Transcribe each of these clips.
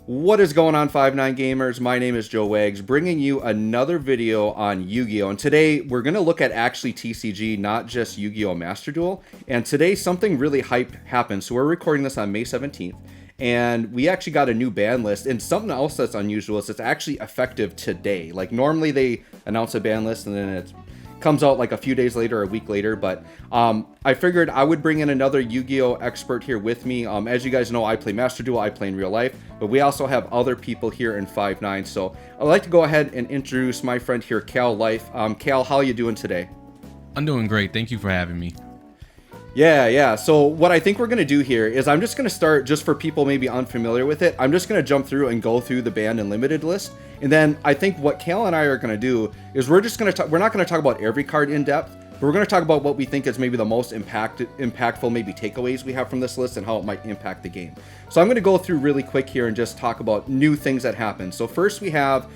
What is going on, 5 9 gamers? My name is Joe Wags, bringing you another video on Yu-Gi-Oh! And today we're going to look at actually TCG, not just Yu-Gi-Oh! Master Duel. And today something really hype happened. So we're recording this on May 17th. And we actually got a new ban list. And something else that's unusual is it's actually effective today. Like normally they announce a ban list and then it comes out like a few days later or a week later, but I figured I would bring in another Yu-Gi-Oh expert here with me. As you guys know, I play Master Duel, I play in real life, but we also have other people here in 5-9. So I'd like to go ahead and introduce my friend here, Cal Life. Cal, how are you doing today? I'm doing great. Thank you for having me. Yeah. So what I think we're going to do here is I'm just going to start, just for people maybe unfamiliar with it, I'm just going to jump through and go through the banned and limited list. And then I think what Cal and I are going to do is we're just going to talk, we're not going to talk about every card in depth, but we're going to talk about what we think is maybe the most impactful maybe takeaways we have from this list and how it might impact the game. So I'm going to go through really quick here and just talk about new things that happened. So first we have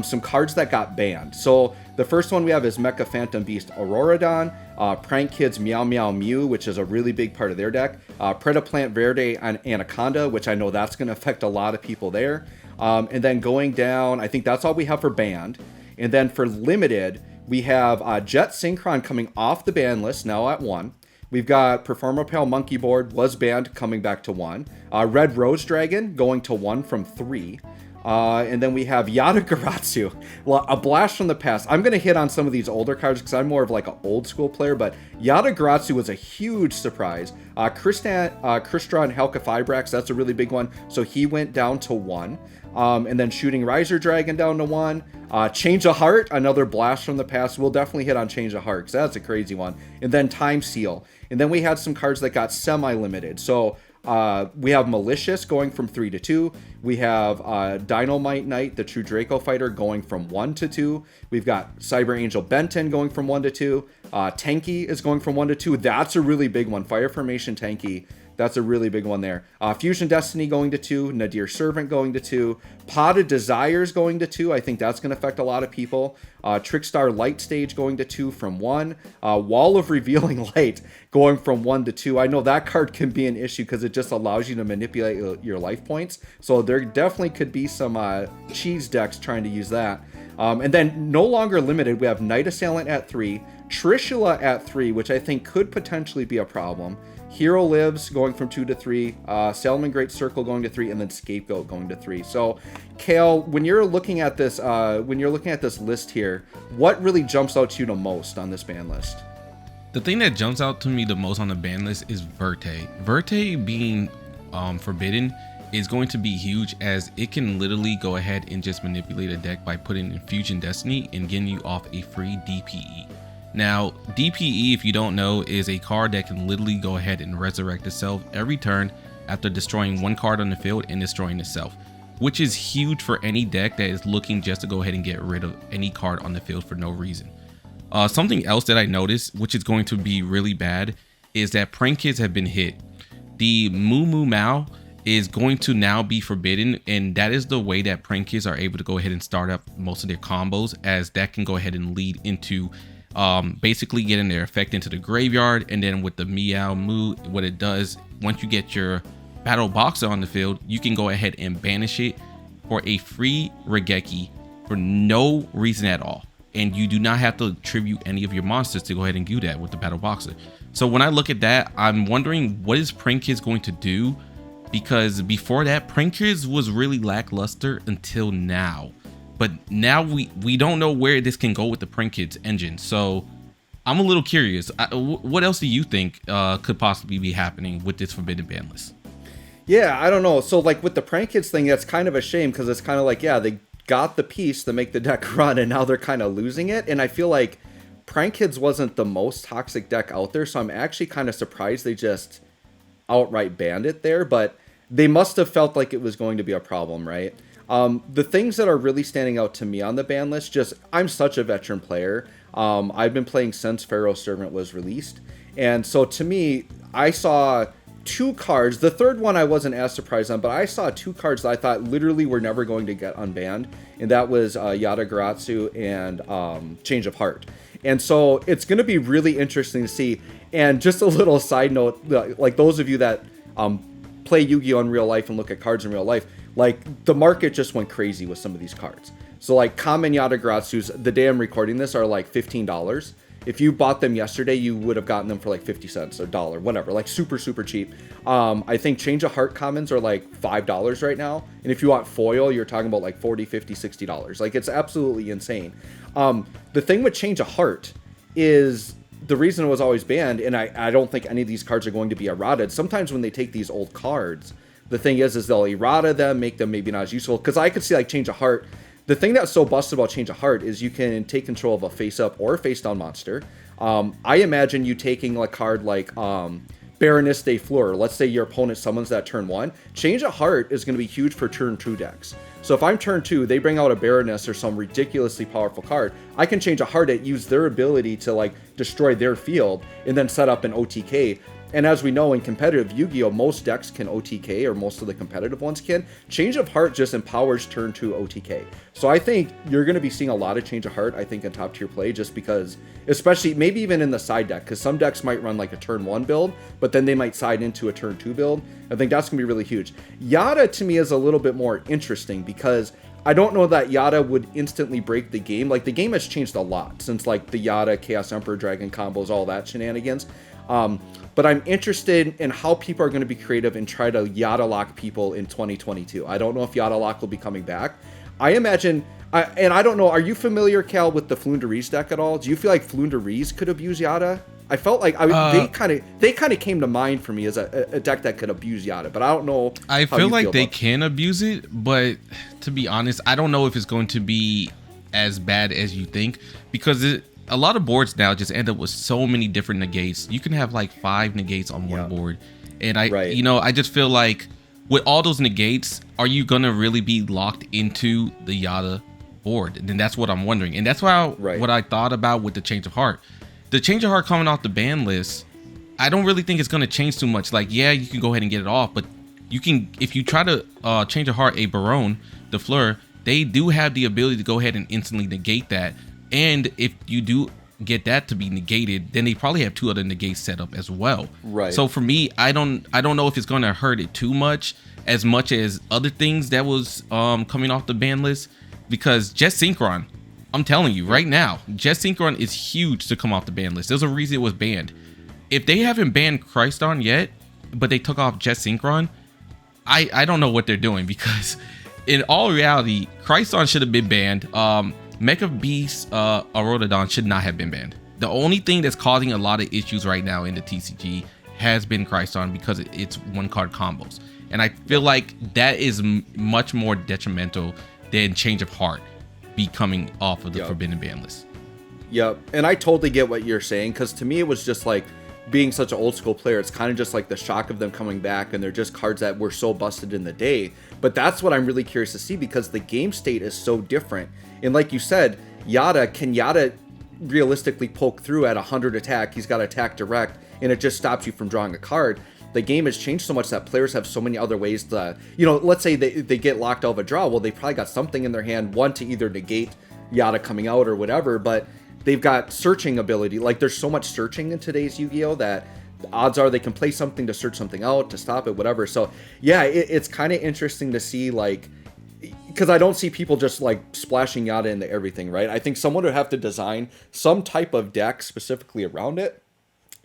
some cards that got banned. So the first one we have is Mecha Phantom Beast Auroradon, Prank Kids Meow Meow Mew, which is a really big part of their deck, Predaplant Verde and Anaconda, which I know that's going to affect a lot of people there. And then going down, I think that's all we have for banned. And then for limited, we have Jet Synchron coming off the ban list, now at 1. We've got Performapal Monkey Board, was banned, coming back to 1. Red Rose Dragon going to 1 from 3. And then we have Yatagaratsu, a blast from the past. I'm going to hit on some of these older cards because I'm more of like an old school player, but Yatagaratsu was a huge surprise. Crystron Halka-Fibrax, that's a really big one. So he went down to 1. And then Shooting Riser Dragon down to 1. Change of Heart, another blast from the past. We'll definitely hit on Change of Heart because that's a crazy one. And then Time Seal. And then we had some cards that got semi-limited. So we have Malicious going from 3 to 2. We have Dynamite Knight, the True Draco Fighter, going from 1 to 2. We've got Cyber Angel Benton going from 1 to 2. Tanky is going from 1 to 2. That's a really big one. Fire Formation Tanky. That's a really big one there. Fusion Destiny going to 2. Nadir Servant going to 2. Potted Desires going to 2. I think that's going to affect a lot of people. Trickstar Light Stage going to 2 from 1. Wall of Revealing Light going from 1 to 2. I know that card can be an issue because it just allows you to manipulate your life points. So there definitely could be some cheese decks trying to use that. And then no longer limited, we have Night Assailant at 3. Trishula at 3, which I think could potentially be a problem. Hero Lives going from 2 to 3, Salmon Great Circle going to 3, and then Scapegoat going to 3. So, Kale, when you're looking at this, list here, what really jumps out to you the most on this ban list? The thing that jumps out to me the most on the ban list is Verte. Verte being forbidden is going to be huge, as it can literally go ahead and just manipulate a deck by putting in Fusion Destiny and getting you off a free DPE. Now, DPE, if you don't know, is a card that can literally go ahead and resurrect itself every turn after destroying one card on the field and destroying itself, which is huge for any deck that is looking just to go ahead and get rid of any card on the field for no reason. Something else that I noticed, which is going to be really bad, is that Prank Kids have been hit. The Moo Moo Mao is going to now be forbidden, and that is the way that Prank Kids are able to go ahead and start up most of their combos, as that can go ahead and lead into basically getting their effect into the graveyard. And then with the Meow Moo, what it does, once you get your Battle Boxer on the field, you can go ahead and banish it for a free Regeki for no reason at all, and you do not have to tribute any of your monsters to go ahead and do that with the Battle Boxer. So when I look at that, I'm wondering what is Prank Kids going to do, because before that, Prank Kids was really lackluster until now. But now we don't know where this can go with the Prank Kids engine. So I'm a little curious. What else do you think could possibly be happening with this forbidden ban list? Yeah, I don't know. So like with the Prank Kids thing, that's kind of a shame because it's kind of like, yeah, they got the piece to make the deck run and now they're kind of losing it. And I feel like Prank Kids wasn't the most toxic deck out there. So I'm actually kind of surprised they just outright banned it there. But they must have felt like it was going to be a problem, right? The things that are really standing out to me on the ban list, just I'm such a veteran player. I've been playing since Pharaoh's Servant was released. And so to me, I saw 2 cards. The third one I wasn't as surprised on, but I saw 2 cards that I thought literally were never going to get unbanned. And that was Yatagaratsu and Change of Heart. And so it's going to be really interesting to see. And just a little side note, like those of you that play Yu-Gi-Oh! In real life and look at cards in real life, like the market just went crazy with some of these cards. So like common Yatagratsus, the day I'm recording this, are like $15. If you bought them yesterday, you would have gotten them for like 50 cents or $1, whatever, like super, super cheap. I think Change of Heart commons are like $5 right now. And if you want foil, you're talking about like 40, 50, $60. Like it's absolutely insane. The thing with Change of Heart is the reason it was always banned, and I don't think any of these cards are going to be errated. Sometimes when they take these old cards, the thing is they'll errata them, make them maybe not as useful. Because I could see like Change of Heart. The thing that's so busted about Change of Heart is you can take control of a face-up or a face-down monster. I imagine you taking a card like Baroness de Fleur. Let's say your opponent summons that turn 1. Change of Heart is going to be huge for turn 2 decks. So if I'm turn 2, they bring out a Baroness or some ridiculously powerful card, I can Change a Heart it, use their ability to like destroy their field, and then set up an OTK. And as we know, in competitive Yu-Gi-Oh, most decks can OTK, or most of the competitive ones can. Change of Heart just empowers turn 2 OTK. So I think you're going to be seeing a lot of Change of Heart, I think, in top tier play, just because, especially maybe even in the side deck, because some decks might run like a turn 1 build, but then they might side into a turn 2 build. I think that's going to be really huge. Yada, to me, is a little bit more interesting, because I don't know that Yada would instantly break the game. Like, the game has changed a lot since, like, the Yada, Chaos Emperor, Dragon combos, all that shenanigans. But I'm interested in how people are going to be creative and try to Yada lock people in 2022. I don't know if Yada lock will be coming back. I imagine, and I don't know, are you familiar, Cal, with the Flunderies deck at all? Do you feel like Flunderies could abuse Yada? I felt like they kind of came to mind for me as a deck that could abuse Yada, but I don't know. I feel like they can abuse it, but to be honest, I don't know if it's going to be as bad as you think, because a lot of boards now just end up with so many different negates. You can have like 5 negates on one board. And I just feel like with all those negates, are you going to really be locked into the Yada board? And that's what I'm wondering. And that's why what I thought about with the Change of Heart. The Change of Heart coming off the ban list, I don't really think it's going to change too much. Like, yeah, you can go ahead and get it off, but you can, if you try to Change of Heart a Baronne de Fleur, they do have the ability to go ahead and instantly negate that. And if you do get that to be negated, then they probably have 2 other negates set up as well. Right. So for me, I don't know if it's going to hurt it too much as other things that was coming off the ban list, because Jet Synchron, I'm telling you right now, Jet Synchron is huge to come off the ban list. There's a reason it was banned. If they haven't banned Christon yet, but they took off Jet Synchron, I don't know what they're doing, because in all reality, Christon should have been banned. Mecha Beast Aerododon should not have been banned. The only thing that's causing a lot of issues right now in the TCG has been Christon, because it's 1-card combos. And I feel like that is much more detrimental than Change of Heart be coming off of the Forbidden Ban list. Yep, and I totally get what you're saying, because to me it was just like, being such an old school player, it's kind of just like the shock of them coming back, and they're just cards that were so busted in the day. But that's what I'm really curious to see, because the game state is so different. And like you said, can Yada realistically poke through at 100 attack? He's got attack direct, and it just stops you from drawing a card. The game has changed so much that players have so many other ways to, let's say they get locked out of a draw. Well, they probably got something in their hand, one to either negate Yada coming out or whatever, but they've got searching ability. Like, there's so much searching in today's Yu-Gi-Oh that odds are they can play something to search something out, to stop it, whatever. So yeah, it's kind of interesting to see, like, because I don't see people just like splashing Yada into everything, right? I think someone would have to design some type of deck specifically around it.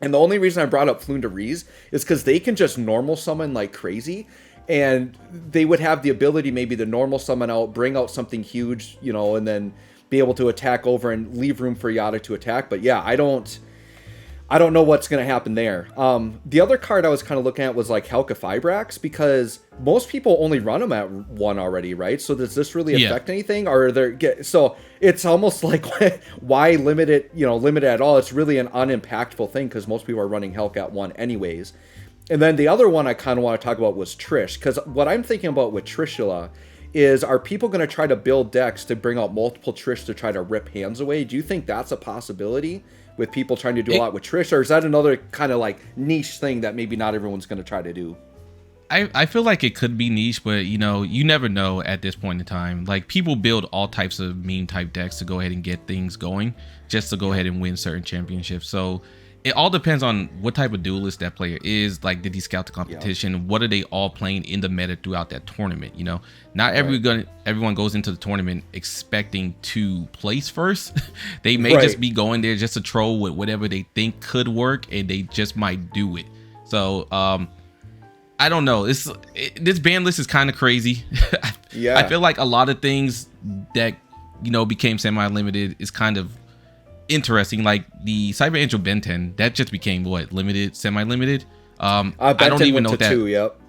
And the only reason I brought up Flunderies is because they can just normal summon like crazy, and they would have the ability maybe to normal summon out, bring out something huge, and then be able to attack over and leave room for Yada to attack. But yeah, I don't know what's going to happen there. The other card I was kind of looking at was like Helka Fibrax, because most people only run them at 1 already, right? So does this really affect anything? Or so it's almost like, why limit it, limit it at all? It's really an unimpactful thing, because most people are running Helka at 1 anyways. And then the other one I kind of want to talk about was Trish, because what I'm thinking about with Trishula is, are people going to try to build decks to bring out multiple Trish to try to rip hands away? Do you think that's a possibility with people trying to do a lot with Trish? Or is that another kind of like niche thing that maybe not everyone's going to try to do? I feel like it could be niche, but you never know at this point in time. Like, people build all types of meme type decks to go ahead and get things going, just to go ahead and win certain championships. So it all depends on what type of duelist that player is. Like, did he scout the competition? Yep. What are they all playing in the meta throughout that tournament? You know, not Right. everyone goes into the tournament expecting to place first. They may Right. just be going there just to troll with whatever they think could work, and they just might do it. So, I don't know. This ban list is kind of crazy. Yeah. I feel like a lot of things that, you know, became semi-limited is kind of interesting. Like the Cyber Angel Ben 10, that just became what, limited, semi-limited. I Ben don't 10 even went know to if that. 2, yep.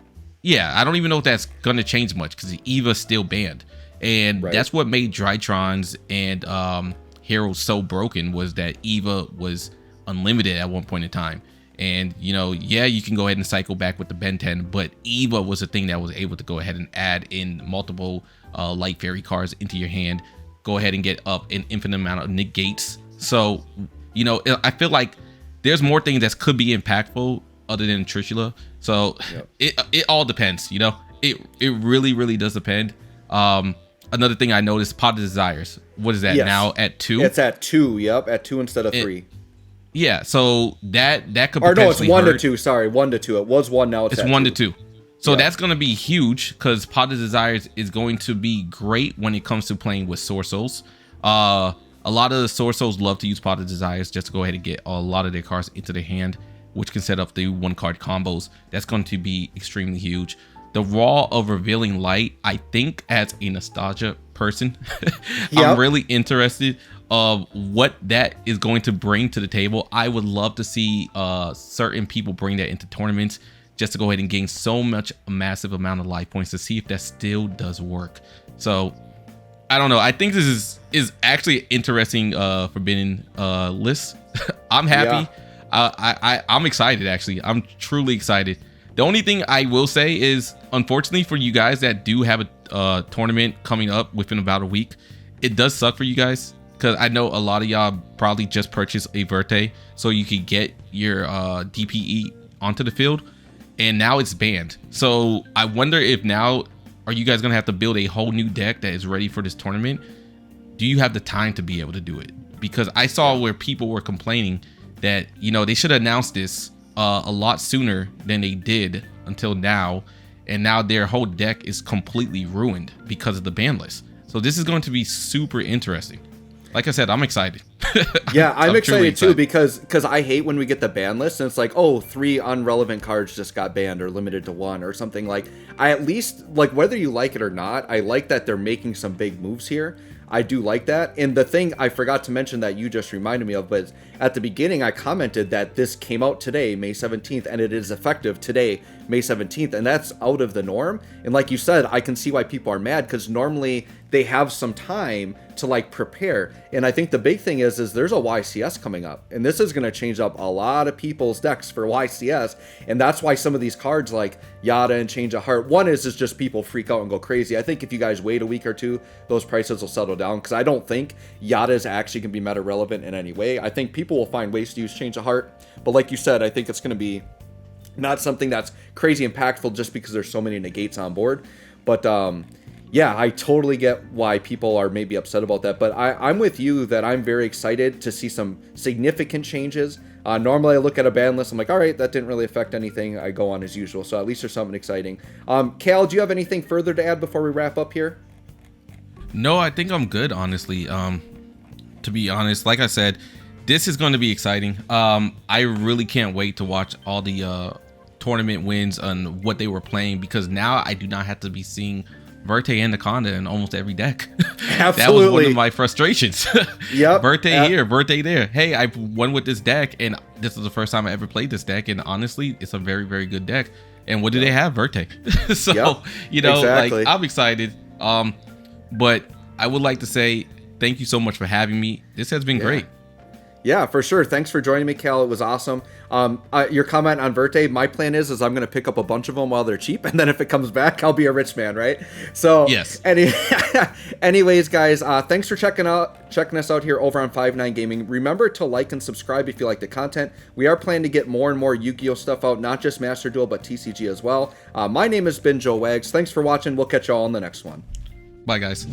Yeah, I don't even know if that's gonna change much because Eva's still banned, and Right. that's what made Drytrons and Heroes so broken, was that Eva was unlimited at one point in time. And, you know, yeah, you can go ahead and cycle back with the Ben 10, but Eva was a thing that was able to go ahead and add in multiple light fairy cards into your hand, go ahead and get up an infinite amount of negates. So, you know, I feel like there's more things that could be impactful other than Trishula. So Yep. it all depends, you know. It really does depend. Another thing I noticed, Pot of Desires. What is that Yes. now at 2? It's at 2, yep, at 2 instead of 3. Yeah, so that could Or no, it's potentially 1 to hurt. 2, sorry, 1 to 2. It was 1, now It's at 1 to 2. 2. So Yeah. that's going to be huge because Pot of Desires is going to be great when it comes to playing with Source Souls. A lot of the Source Souls love to use Pot of Desires just to go ahead and get a lot of their cards into their hand, which can set up the 1-card combos. That's going to be extremely huge. The Raw of Revealing Light, I think as a nostalgia person, Yep. I'm really interested of what that is going to bring to the table. I would love to see certain people bring that into tournaments just to go ahead and gain so much, a massive amount of life points to see if that still does work. So I don't know. I think this is actually an interesting forbidden list. I'm happy. I'm excited, actually. I'm truly excited. The only thing I will say is, unfortunately for you guys that do have a tournament coming up within about a week, it does suck for you guys because I know a lot of y'all probably just purchased a Verte so you could get your DPE onto the field, and now it's banned. So I wonder if now, are you guys gonna have to build a whole new deck that is ready for this tournament? Do you have the time to be able to do it? Because I saw where people were complaining that, you know, they should have announced this a lot sooner than they did until now, and now their whole deck is completely ruined because of the ban list. So this is going to be super interesting. Like I said, I'm excited. Yeah, I'm truly excited too because I hate when we get the ban list and it's like, oh, 3 unrelevant cards just got banned or limited to 1 or something. Like, I at least, like, whether you like it or not, I like that they're making some big moves here. I do like that. And the thing I forgot to mention that you just reminded me of, but at the beginning I commented that this came out today, May 17th, and it is effective today, May 17th, and that's out of the norm. And like you said, I can see why people are mad because normally they have some time to like prepare. And I think the big thing is there's a YCS coming up, and this is going to change up a lot of people's decks for YCS. And that's why some of these cards like Yada and Change of Heart, one is just people freak out and go crazy. I think if you guys wait a week or two, those prices will settle down because I don't think Yada is actually going to be meta relevant in any way. I think people will find ways to use Change of Heart, but like you said, I think it's going to be not something that's crazy impactful just because there's so many negates on board. But yeah, I totally get why people are maybe upset about that. But I'm with you that I'm very excited to see some significant changes. Normally I look at a ban list, I'm like, all right, that didn't really affect anything. I go on as usual. So at least there's something exciting. Cal, do you have anything further to add before we wrap up here? No, I think I'm good, honestly. To be honest, like I said, this is going to be exciting. I really can't wait to watch all the tournament wins and what they were playing, because now I do not have to be seeing Verte Anaconda in almost every deck. Absolutely. That was one of my frustrations. Yep. Verte here, Verte there. Hey, I won with this deck, and this is the first time I ever played this deck, and honestly, it's a very, very good deck. And what do they have? Verte. So, Yep. you know, Exactly. like, I'm excited. But I would like to say thank you so much for having me. This has been great. Yeah, for sure. Thanks for joining me, Cal. It was awesome. Your comment on Verte, my plan is I'm going to pick up a bunch of them while they're cheap, and then if it comes back, I'll be a rich man, right? So, yes. Anyways, guys, thanks for checking us out here over on 5-9 Gaming. Remember to like and subscribe if you like the content. We are planning to get more and more Yu-Gi-Oh stuff out, not just Master Duel, but TCG as well. My name has been Joe Wags. Thanks for watching. We'll catch you all in the next one. Bye, guys.